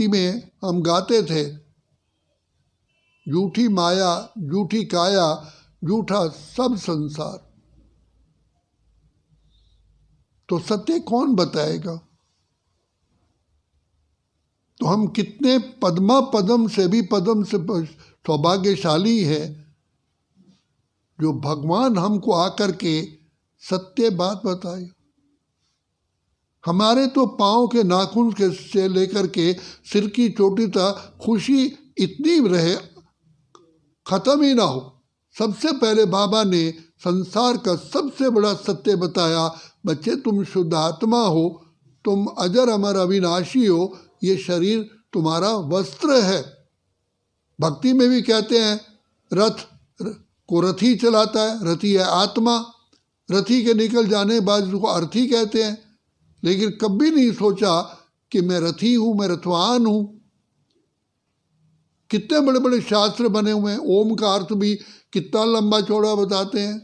भक्ति में हम गाते थे, झूठी माया झूठी काया झूठा सब संसार। तो सत्य कौन बताएगा? तो हम कितने पद्मा पदम से भी पदम से सौभाग्यशाली है जो भगवान हमको आकर के सत्य बात बताए। हमारे तो पाँव के नाखून के से लेकर के सिर की चोटी तक खुशी इतनी रहे, खत्म ही ना हो। सबसे पहले बाबा ने संसार का सबसे बड़ा सत्य बताया, बच्चे तुम शुद्ध आत्मा हो, तुम अजर अमर अविनाशी हो, ये शरीर तुम्हारा वस्त्र है। भक्ति में भी कहते हैं रथ को रथी चलाता है, रथी है आत्मा। रथी के निकल जाने के बाद उसको अर्थी कहते हैं, लेकिन कभी नहीं सोचा कि मैं रथी हूं, मैं रथवान हूं। कितने बड़े बड़े शास्त्र बने हुए हैं, ओम का अर्थ भी कितना लंबा चौड़ा बताते हैं,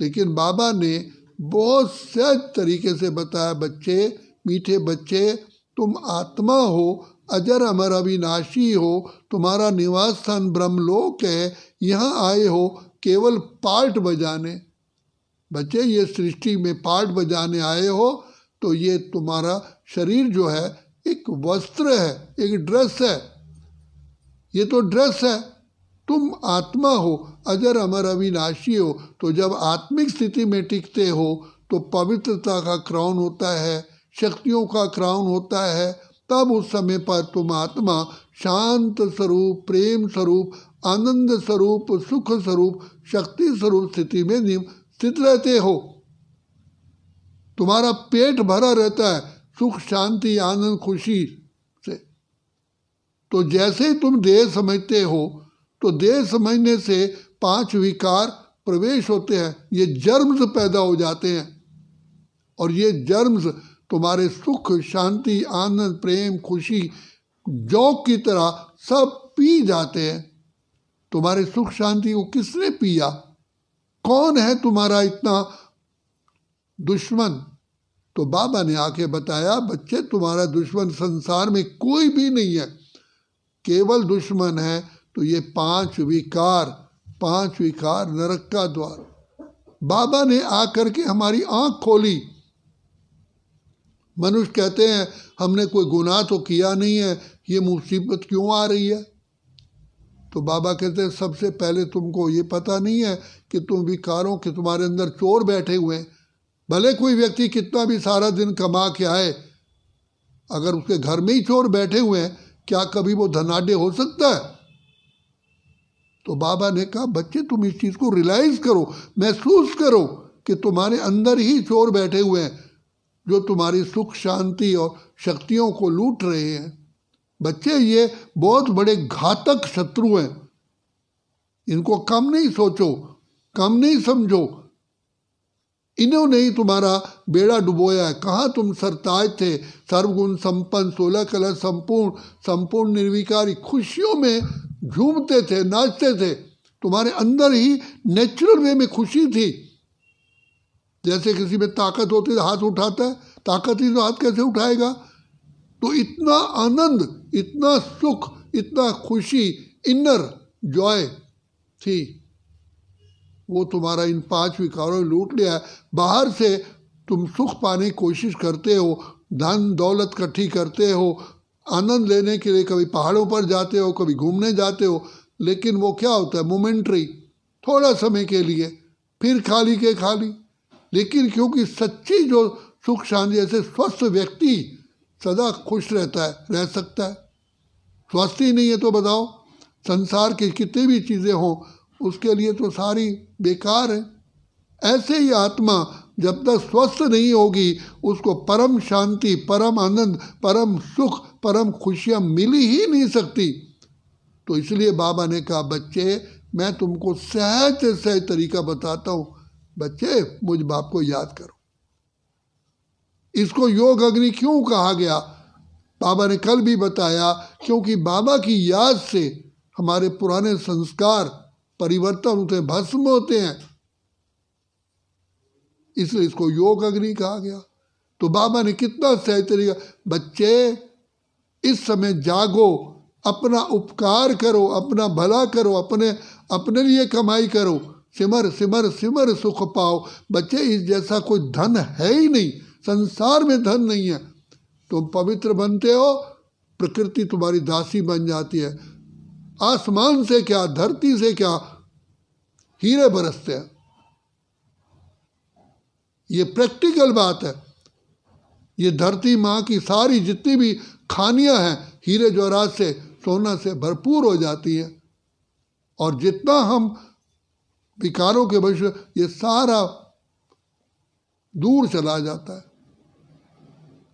लेकिन बाबा ने बहुत सहज तरीके से बताया, बच्चे, मीठे बच्चे, तुम आत्मा हो, अजर अमर अविनाशी हो, तुम्हारा निवास स्थान ब्रह्मलोक है, यहाँ आए हो केवल पार्ट बजाने। बच्चे, ये सृष्टि में पार्ट बजाने आए हो, तो ये तुम्हारा शरीर जो है एक वस्त्र है, एक ड्रेस है। ये तो ड्रेस है, तुम आत्मा हो, अजर अमर अविनाशी हो। तो जब आत्मिक स्थिति में टिकते हो तो पवित्रता का क्राउन होता है, शक्तियों का क्राउन होता है। तब उस समय पर तुम आत्मा शांत स्वरूप, प्रेम स्वरूप, आनंद स्वरूप, सुख स्वरूप, शक्ति स्वरूप स्थिति में स्थित रहते हो। तुम्हारा पेट भरा रहता है सुख, शांति, आनंद, खुशी से। तो जैसे ही तुम देह समझते हो तो देह समझने से 5 विकार प्रवेश होते हैं, ये जर्म्स पैदा हो जाते हैं, और ये जर्म्स तुम्हारे सुख, शांति, आनंद, प्रेम, खुशी जौक की तरह सब पी जाते हैं। तुम्हारे सुख शांति को किसने पिया? कौन है तुम्हारा इतना दुश्मन? तो बाबा ने आके बताया, बच्चे, तुम्हारा दुश्मन संसार में कोई भी नहीं है, केवल दुश्मन है तो ये 5 विकार, 5 विकार नरक का द्वार। बाबा ने आकर के हमारी आंख खोली। मनुष्य कहते हैं हमने कोई गुनाह तो किया नहीं है, ये मुसीबत क्यों आ रही है? तो बाबा कहते हैं सबसे पहले तुमको ये पता नहीं है कि तुम विकारों के तुम्हारे अंदर चोर बैठे हुए हैं। भले कोई व्यक्ति कितना भी सारा दिन कमा के आए, अगर उसके घर में ही चोर बैठे हुए हैं, क्या कभी वो धनाढ्य हो सकता है? तो बाबा ने कहा, बच्चे तुम इस चीज़ को रियलाइज करो, महसूस करो कि तुम्हारे अंदर ही चोर बैठे हुए हैं जो तुम्हारी सुख, शांति और शक्तियों को लूट रहे हैं। बच्चे, ये बहुत बड़े घातक शत्रु हैं, इनको कम नहीं सोचो, कम नहीं समझो। इन्होंने ही तुम्हारा बेड़ा डुबोया है। कहाँ तुम सरताज थे, सर्वगुण संपन्न, 16 कला संपूर्ण, संपूर्ण निर्विकारी, खुशियों में झूमते थे, नाचते थे। तुम्हारे अंदर ही नेचुरल वे में खुशी थी। जैसे किसी में ताकत होती है हाथ उठाता है, ताकत ही तो हाथ कैसे उठाएगा? तो इतना आनंद, इतना सुख, इतना खुशी, इनर जॉय थी, वो तुम्हारा इन 5 विकारों ने लूट लिया है। बाहर से तुम सुख पाने की कोशिश करते हो, धन दौलत इकट्ठी करते हो, आनंद लेने के लिए कभी पहाड़ों पर जाते हो, कभी घूमने जाते हो, लेकिन वो क्या होता है? मोमेंट्री, थोड़ा समय के लिए, फिर खाली के खाली। लेकिन क्योंकि सच्ची जो सुख शांति, जैसे स्वस्थ व्यक्ति सदा खुश रहता है, रह सकता है। स्वस्थ ही नहीं है तो बताओ, संसार की कितनी भी चीज़ें हों उसके लिए तो सारी बेकार है। ऐसे ही आत्मा जब तक स्वस्थ नहीं होगी उसको परम शांति, परम आनंद, परम सुख, परम खुशियाँ मिल ही नहीं सकती। तो इसलिए बाबा ने कहा, बच्चे मैं तुमको सहज से सहज तरीका बताता हूँ, बच्चे मुझ बाप को याद करो। इसको योग अग्नि क्यों कहा गया? बाबा ने कल भी बताया, क्योंकि बाबा की याद से हमारे पुराने संस्कार परिवर्तन होते हैं, भस्म होते हैं, इसलिए इसको योग अग्नि कहा गया। तो बाबा ने कितना सहज तरीका, बच्चे इस समय जागो, अपना उपकार करो, अपना भला करो, अपने लिए कमाई करो। सिमर सिमर सिमर सुख पाओ। बच्चे, इस जैसा कोई धन है ही नहीं, संसार में धन नहीं है। तुम पवित्र बनते हो, प्रकृति तुम्हारी दासी बन जाती है। आसमान से क्या, धरती से क्या, हीरे बरसते हैं। ये प्रैक्टिकल बात है। ये धरती माँ की सारी जितनी भी खानियां हैं, हीरे जवाहरात से, सोना से भरपूर हो जाती है। और जितना हम विकारों के वश, ये सारा दूर चला जाता है।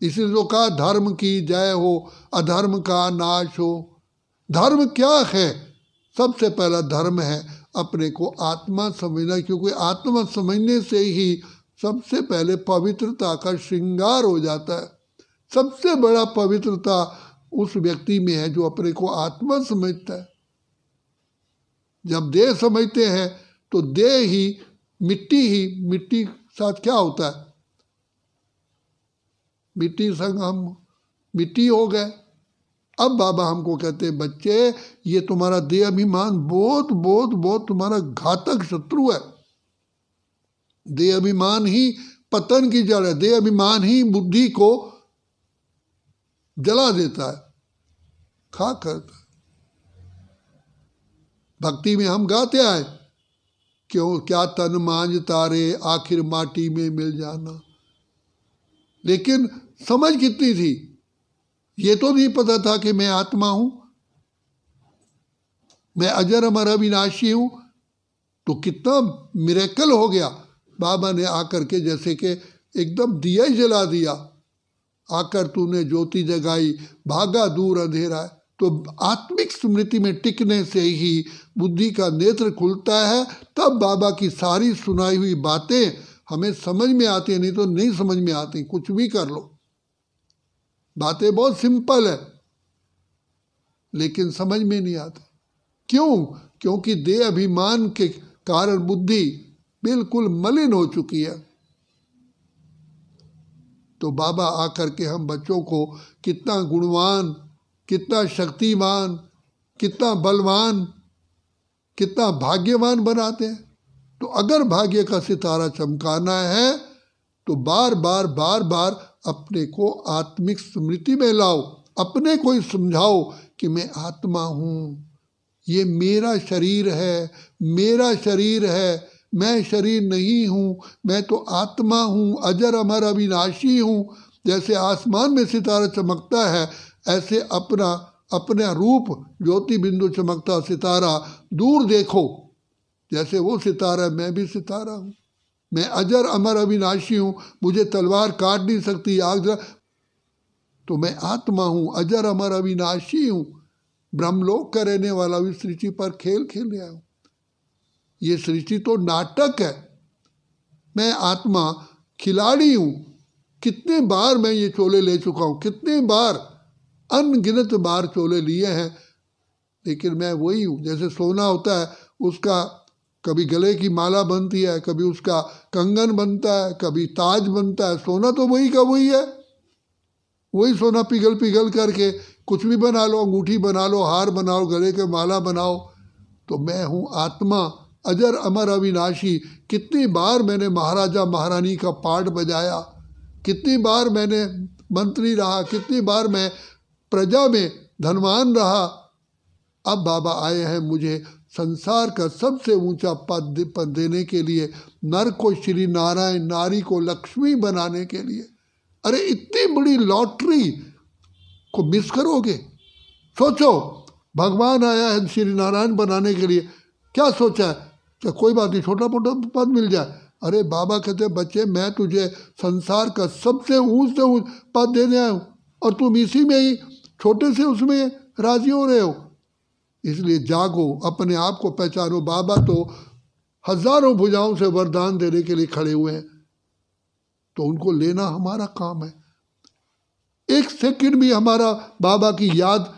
इसलिए तो कहा धर्म की जय हो, अधर्म का नाश हो। धर्म क्या है? सबसे पहला धर्म है अपने को आत्मा समझना, क्योंकि आत्मा समझने से ही सबसे पहले पवित्रता का श्रृंगार हो जाता है। सबसे बड़ा पवित्रता उस व्यक्ति में है जो अपने को आत्मा समझता है। जब देह समझते हैं तो देह ही मिट्टी साथ क्या होता है? मिट्टी संग हम मिट्टी हो गए। अब बाबा हमको कहते हैं, बच्चे, ये तुम्हारा देह अभिमान बहुत बहुत बहुत तुम्हारा घातक शत्रु है। देह अभिमान ही पतन की जड़ है। देह अभिमान ही बुद्धि को जला देता है, खा करता है। भक्ति में हम गाते आए, क्यों क्या तन मांझ तारे, आखिर माटी में मिल जाना। लेकिन समझ कितनी थी? ये तो नहीं पता था कि मैं आत्मा हूं, मैं अजर अमर अविनाशी हूं। तो कितना मिरेकल हो गया। बाबा ने आकर के जैसे कि एकदम दिया ही जला दिया। आकर तूने ज्योति जगाई, भागा दूर अंधेरा। तो आत्मिक स्मृति में टिकने से ही बुद्धि का नेत्र खुलता है। तब बाबा की सारी सुनाई हुई बातें हमें समझ में आती है, नहीं तो नहीं समझ में आती। कुछ भी कर लो, बातें बहुत सिंपल है लेकिन समझ में नहीं आती। क्यों? क्योंकि देह अभिमान के कारण बुद्धि बिल्कुल मलिन हो चुकी है। तो बाबा आकर के हम बच्चों को कितना गुणवान, कितना शक्तिमान, कितना बलवान, कितना भाग्यवान बनाते हैं। तो अगर भाग्य का सितारा चमकाना है तो बार बार बार बार अपने को आत्मिक स्मृति में लाओ। अपने को ही समझाओ कि मैं आत्मा हूँ, ये मेरा शरीर है, मेरा शरीर है, मैं शरीर नहीं हूँ, मैं तो आत्मा हूँ, अजर अमर अविनाशी हूँ। जैसे आसमान में सितारा चमकता है, ऐसे अपना रूप ज्योति बिंदु चमकता सितारा दूर देखो। जैसे वो सितारा, मैं भी सितारा हूँ। मैं अजर अमर अविनाशी हूँ, मुझे तलवार काट नहीं सकती, आग। तो मैं आत्मा हूँ, अजर अमर अविनाशी हूँ, ब्रह्मलोक का रहने वाला। इस सृष्टि पर खेल खेल रहा हूँ। ये सृष्टि तो नाटक है। मैं आत्मा खिलाड़ी हूँ। कितने बार मैं ये चोले ले चुका हूँ, कितने बार, अनगिनत बार चोले लिए हैं, लेकिन मैं वही हूँ। जैसे सोना होता है, उसका कभी गले की माला बनती है, कभी उसका कंगन बनता है, कभी ताज बनता है। सोना तो वही का वही है। वही सोना पिघल पिघल करके कुछ भी बना लो, अंगूठी बना लो, हार बनाओ, गले के माला बनाओ। तो मैं हूँ आत्मा, अजर अमर अविनाशी। कितनी बार मैंने महाराजा महारानी का पार्ट बजाया, कितनी बार मैंने मंत्री रहा, कितनी बार मैं प्रजा में धनवान रहा। अब बाबा आए हैं मुझे संसार का सबसे ऊंचा पद देने के लिए, नर को श्री नारायण, नारी को लक्ष्मी बनाने के लिए। अरे इतनी बड़ी लॉटरी को मिस करोगे? सोचो, भगवान आया है श्री नारायण बनाने के लिए, क्या सोचा है? क्या कोई बात नहीं, छोटा मोटा पद मिल जाए। अरे बाबा कहते बच्चे, मैं तुझे संसार का सबसे ऊंच से ऊंच पद देने आया हूँ और तुम इसी में ही छोटे से उसमें राजी हो रहे हो। इसलिए जागो, अपने आप को पहचानो। बाबा तो हजारों भुजाओं से वरदान देने के लिए खड़े हुए हैं, तो उनको लेना हमारा काम है। एक सेकंड भी हमारा बाबा की याद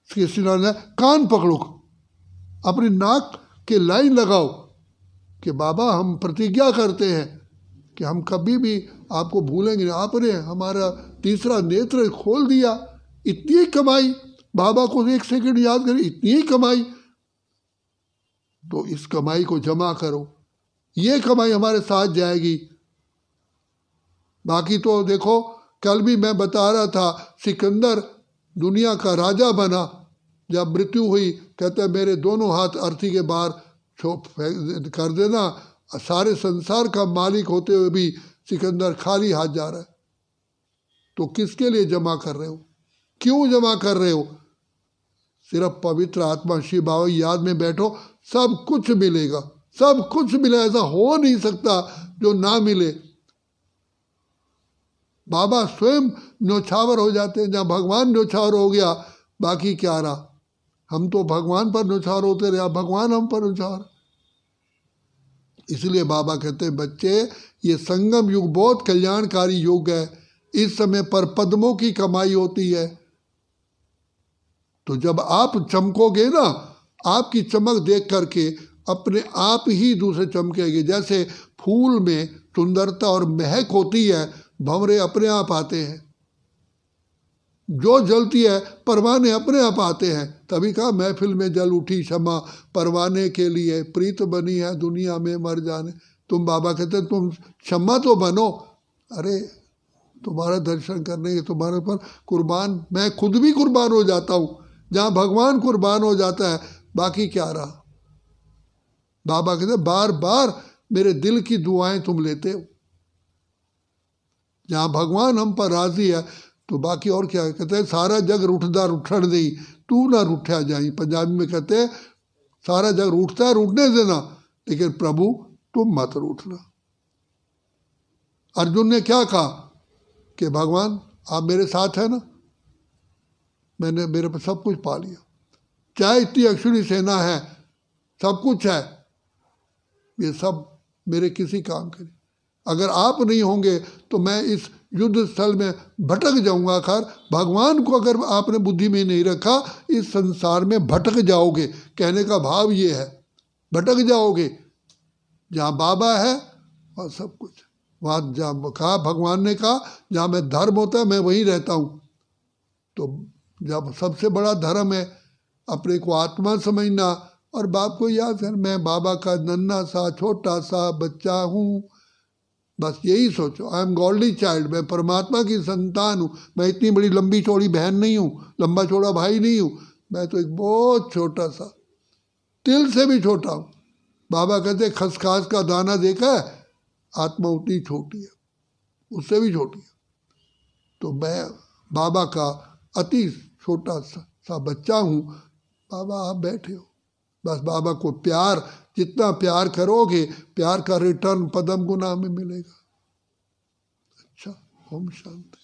कान पकड़ो, अपनी नाक के लाइन लगाओ कि बाबा हम प्रतिज्ञा करते हैं कि हम कभी भी आपको भूलेंगे नहीं। आपने हमारा तीसरा नेत्र खोल दिया, इतनी ही कमाई, बाबा को एक सेकंड याद करें, इतनी ही कमाई, तो इस कमाई को जमा करो, ये कमाई हमारे साथ जाएगी। बाकी तो देखो, कल भी मैं बता रहा था, सिकंदर दुनिया का राजा बना, जब मृत्यु हुई कहते हैं मेरे दोनों हाथ अर्थी के बाहर कर देना, सारे संसार का मालिक होते हुए भी सिकंदर खाली हाथ जा रहा है। तो किसके लिए जमा कर रहे हो, क्यों जमा कर रहे हो? सिर्फ पवित्र आत्मा शिव बाबा याद में बैठो, सब कुछ मिलेगा, सब कुछ मिले, ऐसा हो नहीं सकता जो ना मिले। बाबा स्वयं न्योछावर हो जाते हैं, जहाँ भगवान न्योछावर हो गया बाकी क्या रहा। हम तो भगवान पर न्योछावर होते रहे, भगवान हम पर न्योछावर। इसलिए बाबा कहते हैं बच्चे, ये संगम युग बहुत कल्याणकारी युग है, इस समय पर पद्मों की कमाई होती है। तो जब आप चमकोगे ना, आपकी चमक देख करके अपने आप ही दूसरे चमकेंगे। जैसे फूल में सुंदरता और महक होती है, भंवरे अपने आप आते हैं, जो जलती है परवाने अपने आप आते हैं। तभी कहा महफिल में जल उठी क्षमा, परवाने के लिए प्रीत बनी है दुनिया में मर जाने। तुम बाबा कहते हैं तुम क्षमा तो बनो, अरे तुम्हारा दर्शन करने के तुम्हारे पर कुर्बान, मैं खुद भी कुर्बान हो जाता हूँ। जहाँ भगवान कुर्बान हो जाता है बाकी क्या रहा। बाबा कहते हैं बार बार मेरे दिल की दुआएं तुम लेते हो। जहाँ भगवान हम पर राजी है तो बाकी और क्या। कहते हैं सारा जग रूठदा रूठण दई, तू ना रूठा जाई। पंजाबी में कहते हैं सारा जग रूठता है, रूठने देना, लेकिन प्रभु तुम मत रूठना। अर्जुन ने क्या कहा कि भगवान आप मेरे साथ है ना, मैंने मेरे पर सब कुछ पा लिया, चाहे इतनी अक्षुणी सेना है, सब कुछ है, ये सब मेरे किसी काम के नहीं। अगर आप नहीं होंगे तो मैं इस युद्ध स्थल में भटक जाऊंगा। खैर भगवान को अगर आपने बुद्धि में नहीं रखा, इस संसार में भटक जाओगे। कहने का भाव ये है, भटक जाओगे। जहाँ बाबा है और सब कुछ, वहाँ जहाँ कहा भगवान ने कहा जहाँ मैं धर्म होता है मैं वहीं रहता हूँ। तो जब सबसे बड़ा धर्म है अपने को आत्मा समझना और बाप को याद कर, मैं बाबा का नन्हा सा छोटा सा बच्चा हूँ, बस यही सोचो। आई एम गॉडली चाइल्ड, मैं परमात्मा की संतान हूँ। मैं इतनी बड़ी लंबी चौड़ी बहन नहीं हूँ, लंबा चौड़ा भाई नहीं हूँ, मैं तो एक बहुत छोटा सा, तिल से भी छोटा हूँ। बाबा कहते खसखस का दाना देखा है, आत्मा उतनी छोटी है, उससे भी छोटी है। तो मैं बाबा का अति छोटा सा बच्चा हूँ। बाबा आप बैठे हो, बस बाबा को प्यार, जितना प्यार करोगे प्यार का रिटर्न पदम गुना में मिलेगा। अच्छा, ओम शांति।